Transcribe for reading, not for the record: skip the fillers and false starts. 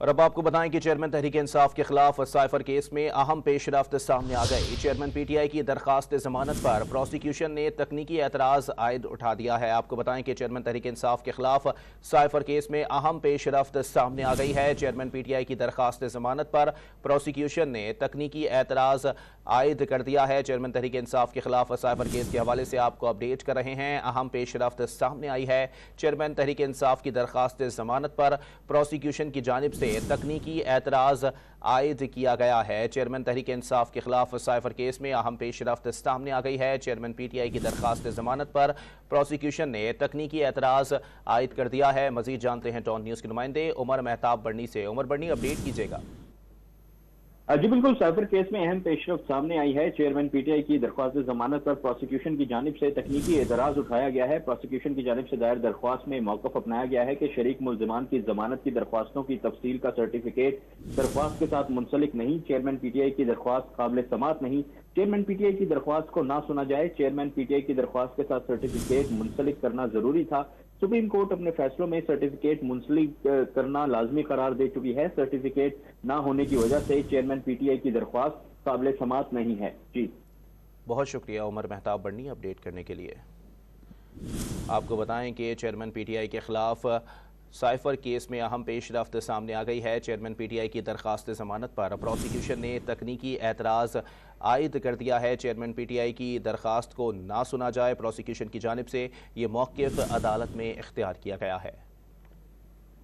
اور اب آپ کو بتائیں کہ چیئرمین تحریک انصاف کے خلاف سائفر کیس میں اہم پیش رفت سامنے آ گئی۔ چیئرمین پی ٹی آئی کی درخواست ضمانت پر پروسیکیوشن نے تکنیکی اعتراض عائد اٹھا دیا ہے۔ آپ کو بتائیں کہ چیئرمین تحریک انصاف کے خلاف سائفر کیس میں اہم پیش رفت سامنے آ گئی ہے۔ چیئرمین پی ٹی آئی کی درخواست ضمانت پر پروسیکیوشن نے تکنیکی اعتراض عائد کر دیا ہے۔ چیئرمین تحریک انصاف کے خلاف سائفر کیس کے حوالے سے آپ کو اپڈیٹ کر رہے ہیں۔ اہم پیش رفت سامنے آئی ہے۔ چیئرمین تحریک انصاف کی درخواست ضمانت پر پروسیکیوشن کی جانب سے تکنیکی اعتراض عائد کیا گیا ہے۔ چیئرمین تحریک انصاف کے خلاف سائفر کیس میں اہم پیش رفت سامنے آ گئی ہے۔ چیئرمین پی ٹی آئی کی درخواست ضمانت پر پروسیکیوشن نے تکنیکی اعتراض عائد کر دیا ہے۔ مزید جانتے ہیں ٹون نیوز کے نمائندے عمر مہتاب بڑنی سے۔ عمر بڑنی، اپڈیٹ کیجیے گا۔ جی بالکل، سائفر کیس میں اہم پیش رفت سامنے آئی ہے۔ چیئرمین پی ٹی آئی کی درخواست ضمانت پر پروسیکیوشن کی جانب سے تکنیکی اعتراض اٹھایا گیا ہے۔ پروسیکیوشن کی جانب سے دائر درخواست میں موقف اپنایا گیا ہے کہ شریک ملزمان کی ضمانت کی درخواستوں کی تفصیل کا سرٹیفکیٹ درخواست کے ساتھ منسلک نہیں۔ چیئرمین پی ٹی آئی کی درخواست قابل سماعت نہیں۔ چیئرمین پی ٹی آئی کی درخواست کو نہ سنا جائے۔ چیئرمین پی ٹی آئی کی درخواست کے ساتھ سرٹیفکیٹ منسلک کرنا ضروری تھا۔ سپریم کورٹ اپنے فیصلوں میں سرٹیفکیٹ منسلک کرنا لازمی قرار دے چکی ہے۔ سرٹیفکیٹ نہ ہونے کی وجہ سے چیئرمین پی ٹی آئی کی درخواست قابل سماعت نہیں ہے۔ جی بہت شکریہ عمر مہتاب بڑنی اپڈیٹ کرنے کے لیے۔ آپ کو بتائیں کہ چیئرمین پی ٹی آئی کے خلاف سائفر کیس میں اہم پیش رفت سامنے آ گئی ہے۔ چیئرمین پی ٹی آئی کی درخواست ضمانت پر پروسیکیوشن نے تکنیکی اعتراض عائد کر دیا ہے۔ چیئرمین پی ٹی آئی کی درخواست کو نہ سنا جائے، پروسیکیوشن کی جانب سے یہ موقف عدالت میں اختیار کیا گیا ہے۔